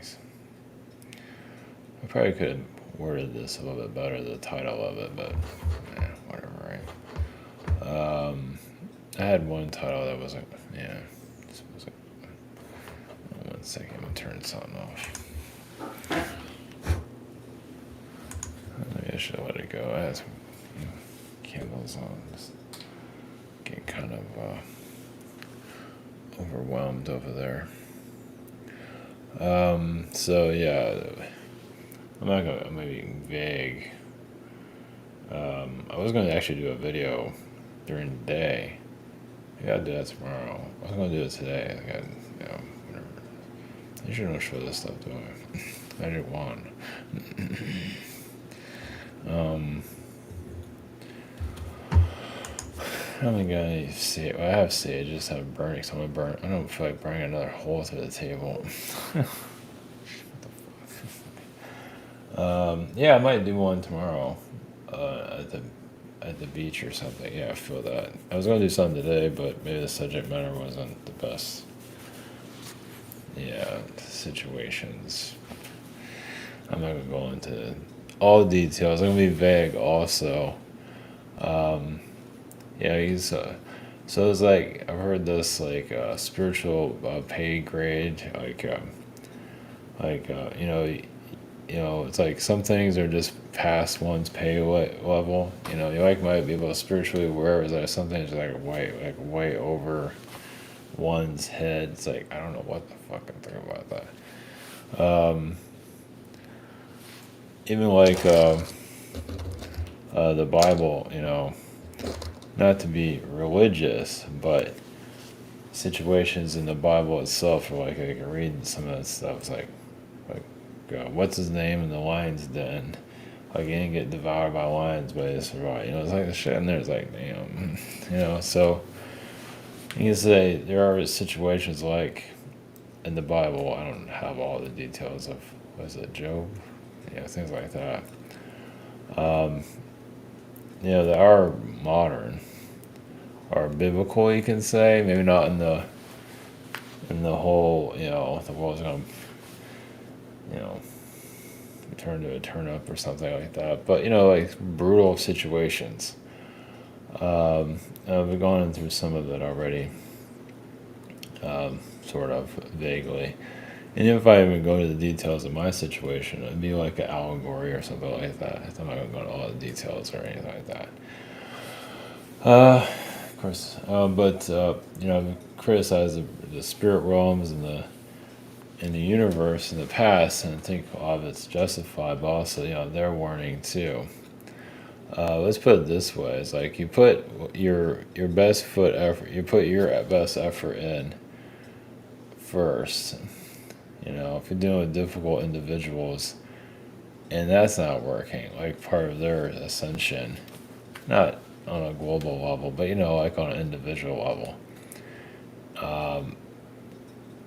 Thanks. I probably could have worded this a little bit better, the title of it, but whatever, right? I had one title that wasn't, yeah. Wasn't, one second, I'm going to turn something off. Maybe I should let it go. I had some candles on. Just getting kind of overwhelmed over there. So yeah, I'm not gonna. I'm being vague. I was gonna actually do a video during the day. I gotta do that tomorrow. I was gonna do it today. I got, whatever. I usually don't show this stuff, do I? I did one. I don't think I need to see it. Well, I have sage, I just have burning. So I'm gonna burn. I don't feel like burning another hole through the table. Yeah, I might do one tomorrow at the beach or something. Yeah, I feel that. I was gonna do something today, but maybe the subject matter wasn't the best. Yeah, situations. I'm not gonna go into all the details. I'm gonna be vague also. Yeah, he's so it's like I've heard this like spiritual pay grade it's like some things are just past one's pay level. You like might be able to spiritually aware, is that some things are way over one's head. It's like I don't know what the fuck I'm thinking about that. Even like the Bible, not to be religious, but situations in the Bible itself are like reading some of that stuff. It's like what's his name in the lion's den? Like he didn't get devoured by lions, but he survived. It's like the shit in there is like damn. So you can say there are situations like in the Bible. I don't have all the details of was it Job, things like that. That are modern or biblical, you can say. Maybe not in the whole, the world's gonna, turn to a turn up or something like that. But like brutal situations. We've gone through some of it already, sort of vaguely. And if I even go to the details of my situation, it'd be like an allegory or something like that. I'm not gonna go into all the details or anything like that. Of course, but I've criticized the spirit realms and the universe in the past, and I think a lot of it's justified. But also, they're warning too. Let's put it this way: it's like you put your best foot effort, you put your best effort in first. If you're dealing with difficult individuals, and that's not working, like part of their ascension, not on a global level, but like on an individual level.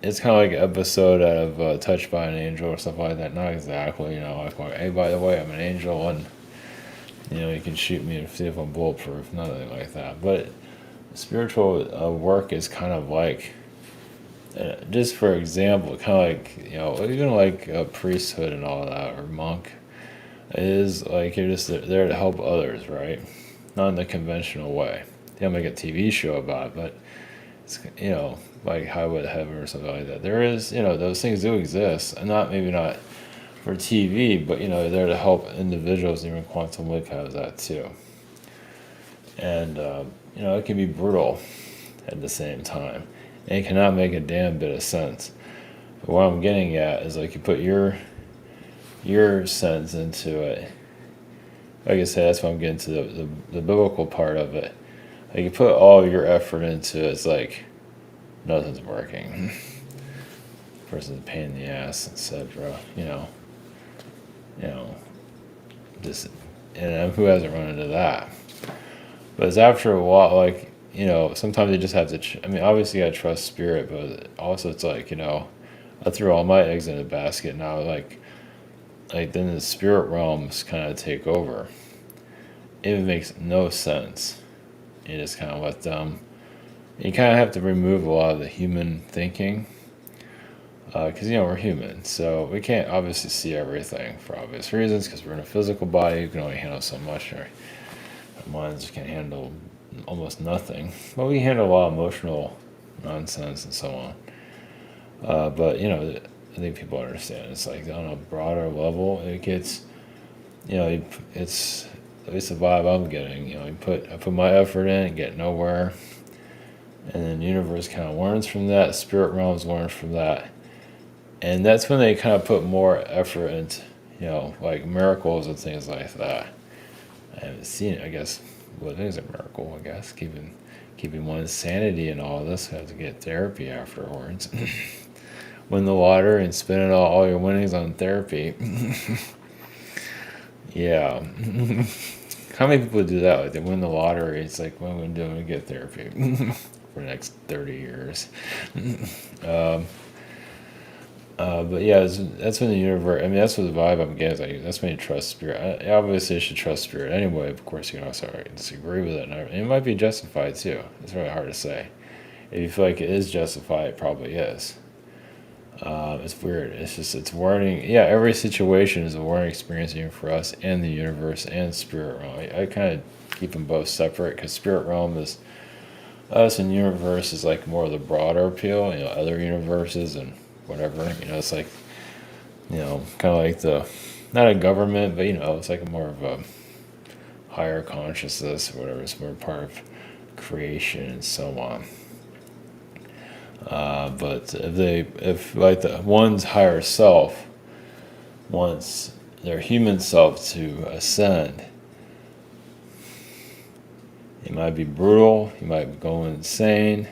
It's kind of like an episode out of Touched by an Angel or stuff like that. Not exactly, like, hey, by the way, I'm an angel, and you can shoot me and see if I'm bulletproof. Nothing like that. But spiritual work is kind of like, just for example, kind of like even like a priesthood and all that, or monk. It is like you're just there to help others, right? Not in the conventional way. They'll make a TV show about it, but it's like Highway to Heaven or something like that. There is those things do exist, and maybe not for TV, but they're to help individuals. Even Quantum Leap has that too, and it can be brutal at the same time, and it cannot make a damn bit of sense. But what I'm getting at is like you put your sense into it. Like I said, that's why I'm getting to the biblical part of it. Like you put all your effort into it, it's like nothing's working. Person's a pain in the ass, etc. Just and who hasn't run into that? But it's after a while, like sometimes you just have to. Obviously you gotta trust spirit, but also it's like I threw all my eggs in a basket now. Like then the spirit realms kind of take over. It makes no sense. You just kind of let them. You kind of have to remove a lot of the human thinking. Because we're human, so we can't obviously see everything for obvious reasons. Because we're in a physical body, you can only handle so much. Our minds can handle almost nothing, but we handle a lot of emotional nonsense and so on. But I think people understand. It's like on a broader level, it gets, it's at least the vibe I'm getting. I put my effort in, get nowhere, and then the universe kind of learns from that. Spirit realms learn from that, and that's when they kind of put more effort into, like miracles and things like that. I haven't seen it. I guess what is a miracle? I guess keeping one's sanity and all this. Have to get therapy afterwards. Win the lottery and spend all your winnings on therapy. Yeah. How many people do that? Like they win the lottery. It's like, what am I doing to get therapy for the next 30 years? But yeah, that's when the universe. I mean, that's what the vibe I'm getting. Like, that's when you trust spirit. Obviously, you should trust spirit anyway. Of course, you can also disagree with it, and it might be justified too. It's really hard to say. If you feel like it is justified, it probably is. It's weird. It's warning. Yeah, every situation is a warning experience even for us and the universe and spirit realm. I kind of keep them both separate because spirit realm is us and universe is like more of the broader appeal. Other universes and whatever. It's like kind of like the not a government, but it's like more of a higher consciousness or whatever. It's more part of creation and so on. But if like the one's higher self wants their human self to ascend, it might be brutal, you might go insane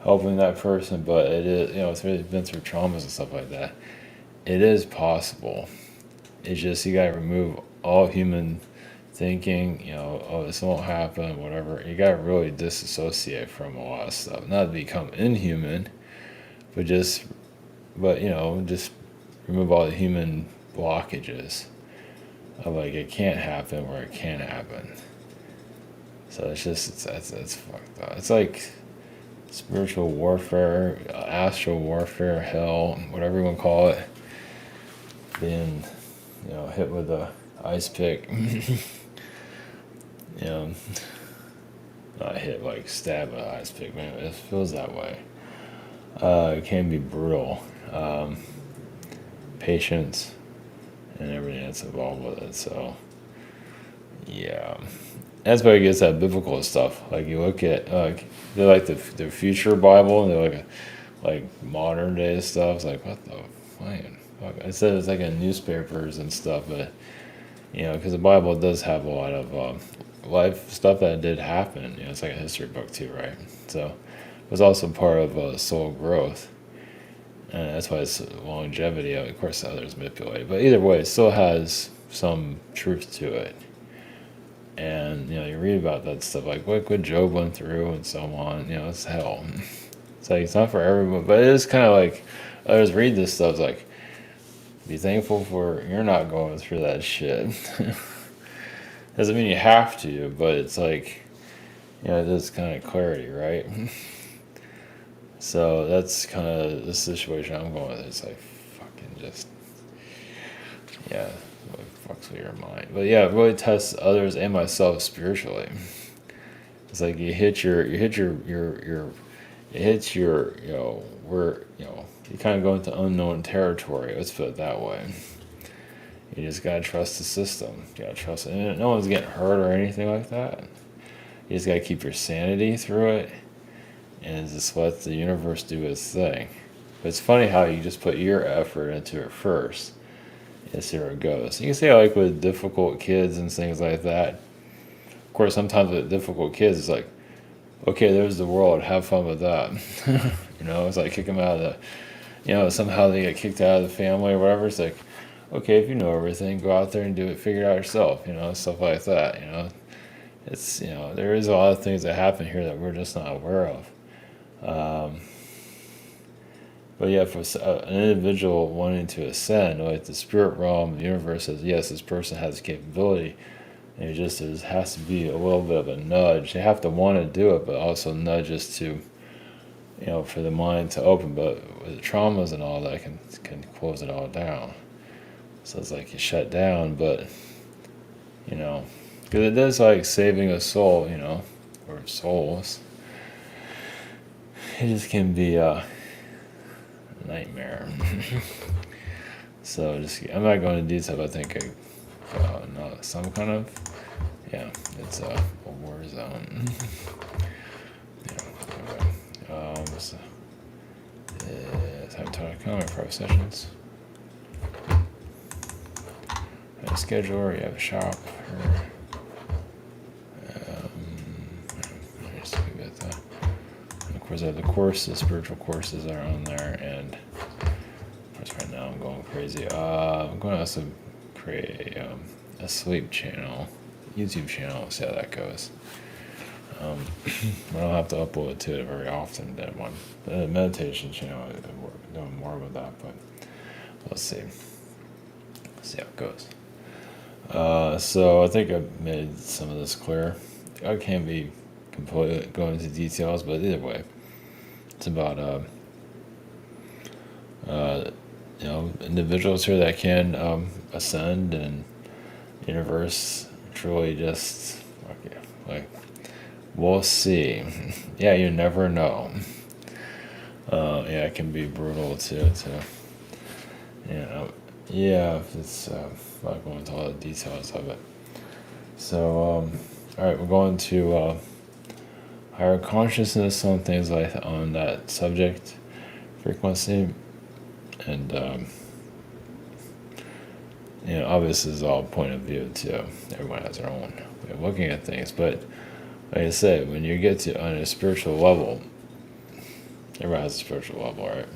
helping that person, but it is, it's really been through traumas and stuff like that. It is possible. It's just you gotta remove all human thinking, oh, this won't happen, whatever. You gotta really disassociate from a lot of stuff. Not to become inhuman, but just remove all the human blockages of like it can't happen where it can happen. So it's fucked up. It's like spiritual warfare, astral warfare, hell, whatever you want to call it. Being, hit with a ice pick. Not hit, like stab with an ice pick, man. It feels that way. It can be brutal. Patience and everything that's involved with it. So, yeah. That's why it gets that biblical stuff. Like you look at, they're like the future Bible, and they're like modern day stuff. It's like, what the fuck? I said it's like in newspapers and stuff, but because the Bible does have a lot of life stuff that did happen. It's like a history book too, right? So it was also part of soul growth, and that's why it's longevity. Of course, others manipulate it, but either way, it still has some truth to it. And you read about that stuff, like what Job went through and so on. It's hell. It's like it's not for everyone, but it is kind of like others read this stuff. It's like, be thankful for you're not going through that shit. Doesn't mean you have to, but it's like, there's kind of clarity, right? So that's kind of the situation I'm going with. It's like fucking just, yeah. Fucks with your mind, but yeah, it really tests others and myself spiritually. It's like you kind of go into unknown territory. Let's put it that way. You just gotta trust the system. You gotta trust it. And no one's getting hurt or anything like that. You just gotta keep your sanity through it, and just let the universe do its thing. But it's funny how you just put your effort into it first. And see where it goes. You can say like with difficult kids and things like that. Of course, sometimes with difficult kids, it's like, okay, there's the world. Have fun with that. It's like kick them out of the, somehow they get kicked out of the family or whatever. It's like, okay, if you know everything, go out there and do it. Figure it out yourself. Stuff like that. It's there is a lot of things that happen here that we're just not aware of. But yeah, for an individual wanting to ascend, like the spirit realm, the universe says, yes, this person has the capability. And it has to be a little bit of a nudge. They have to want to do it, but also nudges to for the mind to open. But with the traumas and all that, can close it all down. So it's like you shut down, but because it is like saving a soul, or souls. It just can be a nightmare. So I'm not going into detail, but I think no, some kind of, it's a war zone. So, time to comment for our sessions. You have a scheduler, you have a shop. Just leave it at that. And of course, I have the courses, spiritual courses are on there, and of course, right now I'm going crazy. I'm going to also create a sleep channel, YouTube channel, see how that goes. I don't have to upload to it very often. That one, the meditation channel, I'm doing more with that, but let's see. See how it goes. So I think I've made some of this clear. I can't be completely going into details, but either way, it's about individuals here that can ascend, and universe truly just we'll see. Yeah, you never know. It can be brutal to it's not going into all the details of it. So, all right, we're going to higher consciousness on things like on that subject frequency, and obviously it's all point of view too. Everyone has their own way of looking at things, but like I said, when you get to on a spiritual level, everyone has a spiritual level, right?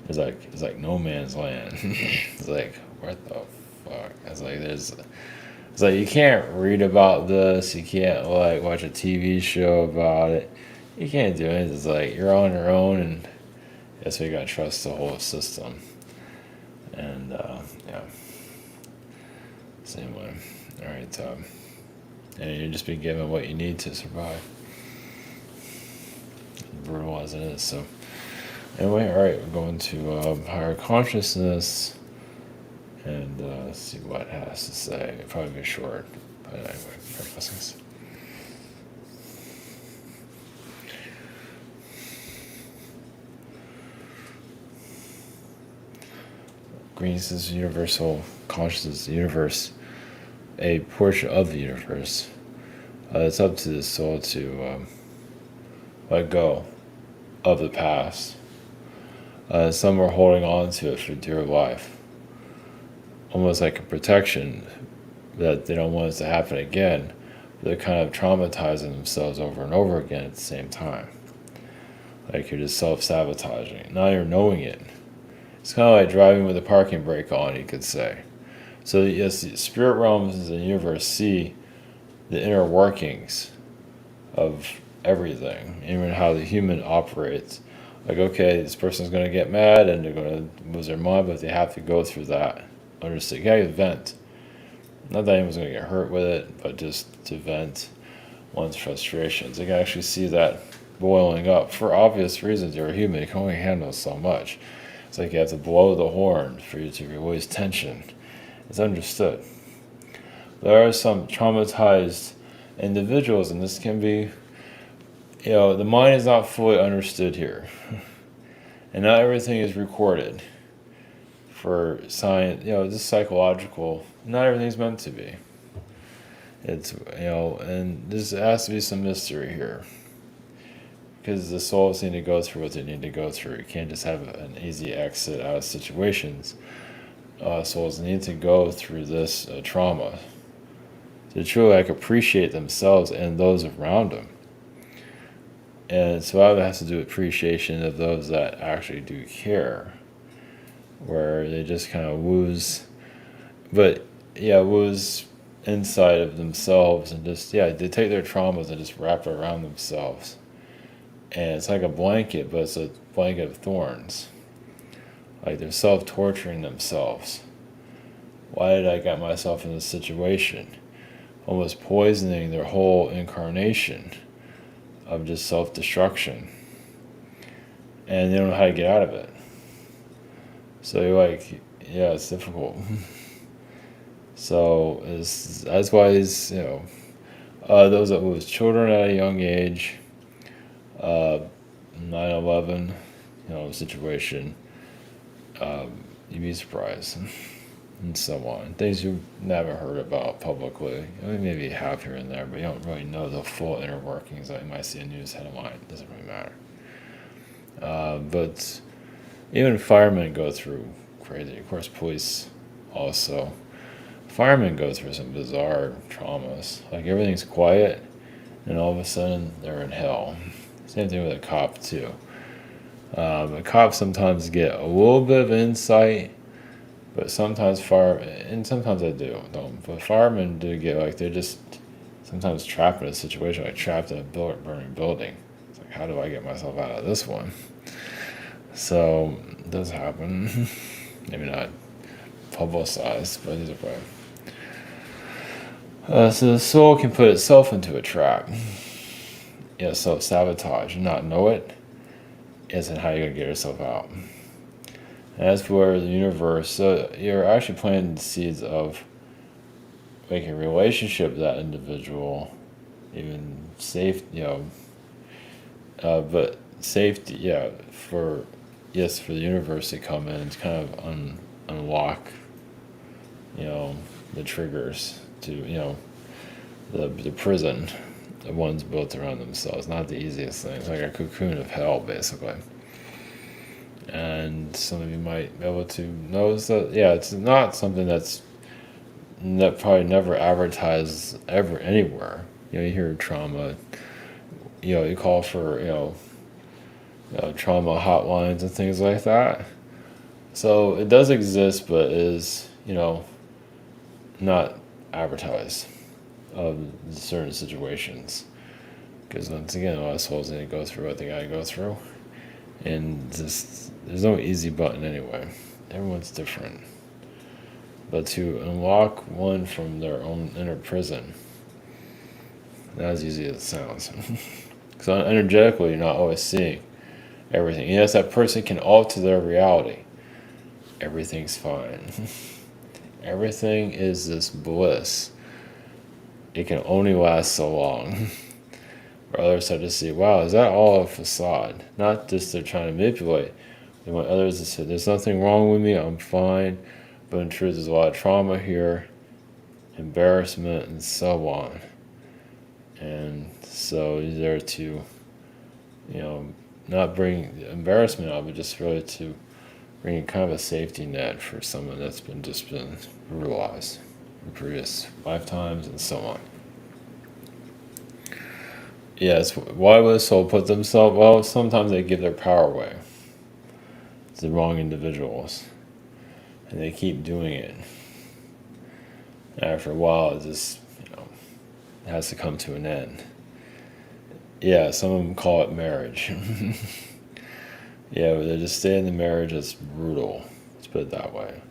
It's like no man's land. It's like, what the fuck? It's like you can't read about this. You can't like watch a TV show about it. You can't do it. It's like you're on your own, and that's why you gotta trust the whole system. And same way. All right, and you just be given what you need to survive. Brutal as it is. So anyway, all right, we're going to higher consciousness, and see what it has to say. It'll probably be short, but anyway, blessings. Green says universal consciousness, the universe, a portion of the universe. It's up to the soul to let go of the past. Some are holding on to it for dear life, almost like a protection that they don't want it to happen again. They're kind of traumatizing themselves over and over again at the same time. Like you're just self-sabotaging. Now you're knowing it. It's kind of like driving with a parking brake on, you could say. So yes, the spirit realms in the universe see the inner workings of everything, even how the human operates. Like, okay, this person's going to get mad and they're going to lose their mind, but they have to go through that. Understand? You gotta vent. Not that anyone's going to get hurt with it, but just to vent one's frustrations. You can actually see that boiling up. For obvious reasons, you're a human, you can only handle so much. It's like you have to blow the horn for you to release tension. It's understood. There are some traumatized individuals, and this can be, the mind is not fully understood here. And not everything is recorded for science, just psychological, not everything's meant to be. It's, and there has to be some mystery here. Because the souls need to go through what they need to go through. You can't just have an easy exit out of situations. Souls need to go through this trauma to truly appreciate themselves and those around them. And so that has to do with appreciation of those that actually do care, where they just kind of lose inside of themselves, and just they take their traumas and just wrap it around themselves. And it's like a blanket, but it's a blanket of thorns. Like they're self-torturing themselves. Why did I get myself in this situation? Almost poisoning their whole incarnation of just self-destruction. and they don't know how to get out of it. So you're like, yeah, it's difficult. So that's why these, those that lose children at a young age, uh, 9/11, situation, you'd be surprised, and so on. Things you've never heard about publicly. I mean, maybe you have here and there, but you don't really know the full inner workings that you might see a news headline. It doesn't really matter. But even firemen go through crazy. Of course, police also. Firemen go through some bizarre traumas. Like everything's quiet, and all of a sudden they're in hell. Same thing with a cop too. But cops sometimes get a little bit of insight, but sometimes sometimes I don't. But firemen do get like they're just sometimes trapped in a situation, like trapped in a burning building. It's like, how do I get myself out of this one? So it does happen. Maybe not publicized, but either way. So the soul can put itself into a trap. Yeah, self-sabotage and not know it isn't how you're going to get yourself out. And that's where the universe, so you're actually planting the seeds of making a relationship with that individual, even safe, but safety, for the universe to come in and kind of unlock, the triggers to, the prison the ones built around themselves. Not the easiest thing. It's like a cocoon of hell, basically. And some of you might be able to notice that, it's not something that's probably never advertised ever anywhere. You hear trauma. You call for trauma hotlines and things like that. So it does exist, but is not advertised of certain situations, because once again, a lot of souls need to go through what they gotta go through, and there's no easy button anyway. Everyone's different, but to unlock one from their own inner prison, not as easy as it sounds. So energetically, you're not always seeing everything. Yes, that person can alter their reality. Everything's fine. Everything is this bliss. It can only last so long. Or others start to see, wow, is that all a facade? Not just they're trying to manipulate. They want others to say, there's nothing wrong with me, I'm fine. But in truth, there's a lot of trauma here, embarrassment, and so on. And so you're there to, not bring embarrassment out, but just really to bring kind of a safety net for someone that's been brutalized in previous lifetimes and so on. Yes, why would a soul put themselves? Well, sometimes they give their power away to the wrong individuals, and they keep doing it. After a while, it just it has to come to an end. Yeah, some of them call it marriage. Yeah, but they just stay in the marriage that's brutal. Let's put it that way.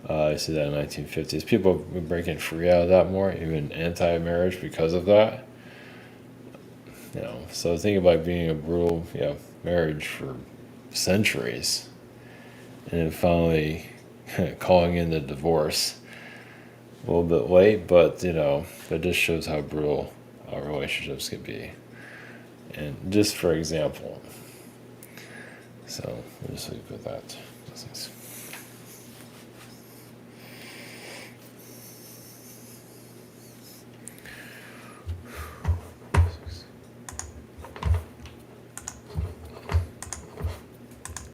I see that in the 1950s. People were breaking free out of that more, even anti-marriage because of that. So think about being a brutal, marriage for centuries, and then finally calling in the divorce. A little bit late, but that just shows how brutal our relationships can be. And just for example. So we'll just leave it at that.